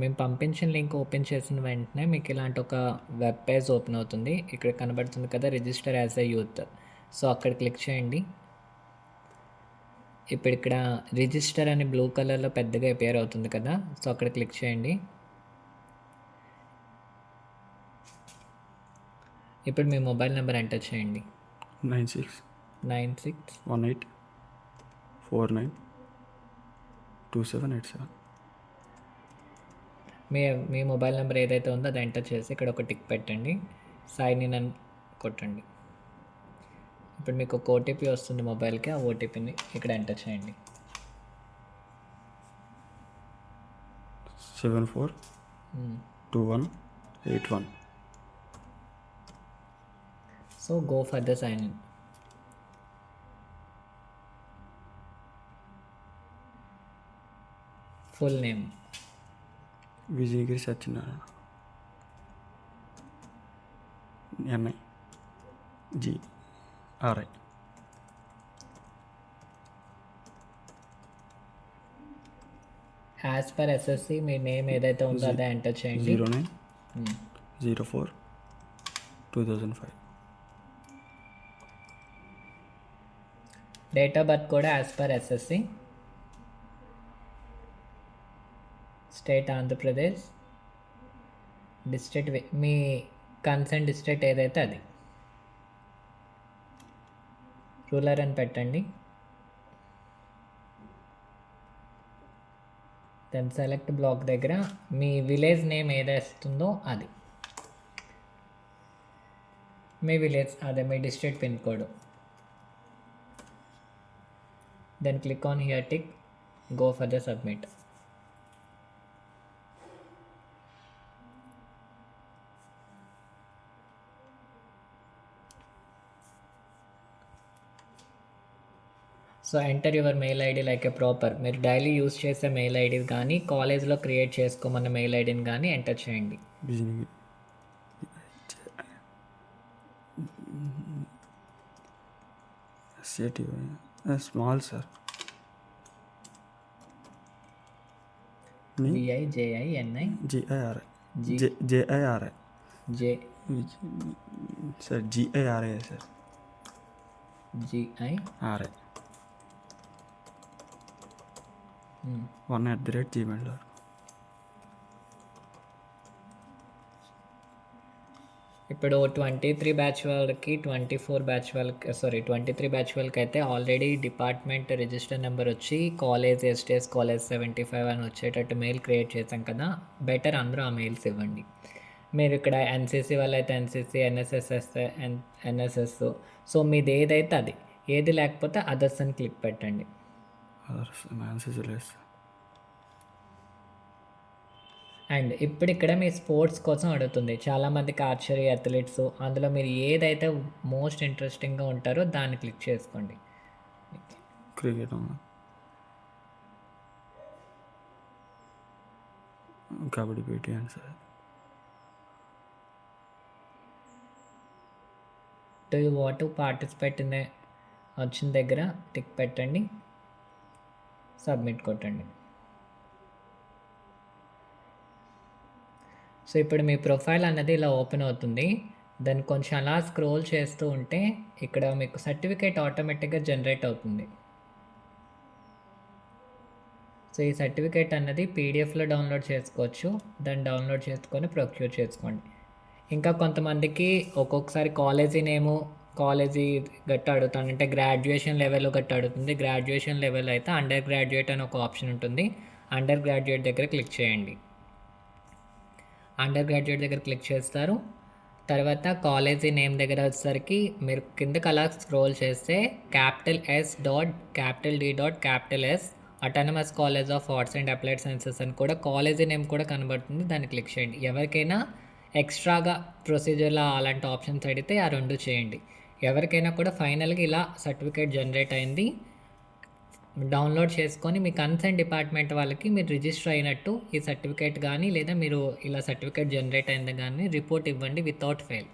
మేము పంపించిన link open చేసిన వెంటనే మీకు ఇలాంటి ఒక వెబ్ పేజ్ ఓపెన్ అవుతుంది. ఇక్కడ కనబడుతుంది కదా, register as a youth. So అక్కడ క్లిక్ చేయండి. ఇప్పుడు ఇక్కడ రిజిస్టర్ అని బ్లూ కలర్లో పెద్దగా అపియర్ అవుతుంది కదా, సో అక్కడ క్లిక్ చేయండి. ఇప్పుడు మీ మొబైల్ నెంబర్ ఎంటర్ చేయండి. 9618492787. మీ మొబైల్ నెంబర్ ఏదైతే ఉందో అది ఎంటర్ చేసి ఇక్కడ ఒక టిక్ పెట్టండి. సైన్ ఇన్ అని కొట్టండి. ఇప్పుడు మీకు ఒక ఓటీపీ వస్తుంది మొబైల్కి. ఆ ఓటీపీని ఇక్కడ ఎంటర్ చేయండి. 742181. So go for the sign in. Full name Vijayagiri Satyanarayana, NI GRI. As per SSC me name ఏదైతే ఉందో అదే ఎంటర్ చేయండి. 0904/2005. డేట్ ఆఫ్ బర్త్ కూడా as per SSC. State Andhra Pradesh. District మీ కన్సర్న్ డిస్ట్రిక్ట్ ఏదైతే అది. రూరల్ అని పెట్టండి. దెన్ సెలెక్ట్ బ్లాక్ దగ్గర మీ విలేజ్ నేమ్ ఏదైస్తుందో అది. మీ విలేజ్ అదే మీ district pin code. Then click on here tick, go for the submit. So enter your mail ID like a proper. మీరు డైలీ యూస్ చేసే మెయిల్ ఐడి కానీ కాలేజ్లో క్రియేట్ చేసుకోమన్న మెయిల్ ఐడిని కానీ ఎంటర్ చేయండి. Small sir. VIJINI JIRI J sir. GIRI sir. GIRI 1@gmail.com. ఇప్పుడు 23 batch వాళ్ళకి 23 బ్యాచ్ వాళ్ళకి అయితే ఆల్రెడీ డిపార్ట్మెంట్ రిజిస్టర్ నెంబర్ వచ్చి కాలేజ్ STS కాలేజ్ 75 అని వచ్చేటట్టు మెయిల్ క్రియేట్ చేశాం కదా. బెటర్ అందరూ ఆ మెయిల్స్ ఇవ్వండి. మీరు ఇక్కడ NCC వాళ్ళైతే NCC, NSS అయితే NSS. సో మీది ఏదైతే అది, ఏది లేకపోతే అదర్స్ అని క్లిక్ పెట్టండి. అండ్ ఇప్పుడు ఇక్కడ మీ స్పోర్ట్స్ కోసం అడుగుతుంది. చాలామందికి ఆర్చరీ, అథ్లెట్స్, అందులో మీరు ఏదైతే మోస్ట్ ఇంట్రెస్టింగ్గా ఉంటారో దాన్ని క్లిక్ చేసుకోండి. Cricket, kabaddi, PTN sir. Do you want to participate in వచ్చిన దగ్గర టిక్ పెట్టండి, సబ్మిట్ కొట్టండి. సో ఇప్పుడు మీ ప్రొఫైల్ అన్నది ఇలా ఓపెన్ అవుతుంది. దాన్ని కొంచెం అలా స్క్రోల్ చేస్తూ ఉంటే ఇక్కడ మీకు సర్టిఫికేట్ ఆటోమేటిక్గా జనరేట్ అవుతుంది. సో ఈ సర్టిఫికేట్ అన్నది PDFలో డౌన్లోడ్ చేసుకోవచ్చు. దాన్ని డౌన్లోడ్ చేసుకొని ప్రొక్యూర్ చేసుకోండి. ఇంకా కొంతమందికి ఒక్కొక్కసారి కాలేజీ నేము, కాలేజీ గట్ట అడుగుతాను, అంటే గ్రాడ్యుయేషన్ లెవెల్ గట్ట అడుగుతుంది. గ్రాడ్యుయేషన్ లెవెల్ అయితే అండర్ గ్రాడ్యుయేట్ అని ఒక ఆప్షన్ ఉంటుంది. అండర్ గ్రాడ్యుయేట్ దగ్గర క్లిక్ చేయండి. అండర్ గ్రాడ్యుయేట్ దగ్గర క్లిక్ చేస్తారు. తర్వాత కాలేజీ నేమ్ దగ్గర వచ్చేసరికి మీరు కిందకి అలా స్క్రోల్ చేస్తే $S.D.S autonomous college of arts and applied sciences అని కూడా కాలేజీ నేమ్ కూడా కనబడుతుంది. దాన్ని క్లిక్ చేయండి. ఎవరికైనా ఎక్స్ట్రాగా ప్రొసీజర్లో అలాంటి ఆప్షన్స్ అడిగితే ఆ రెండు చేయండి. ఎవరికైనా కూడా ఫైనల్గా ఇలా సర్టిఫికేట్ జనరేట్ అయింది. డౌన్లోడ్ చేసుకొని మీ కన్సర్న్ డిపార్ట్మెంట్ వాళ్ళకి మీరు రిజిస్టర్ అయినట్టు ఈ సర్టిఫికేట్ కానీ లేదా మీరు ఇలా సర్టిఫికేట్ జనరేట్ అయింది కానీ రిపోర్ట్ ఇవ్వండి వితౌట్ ఫెయిల్.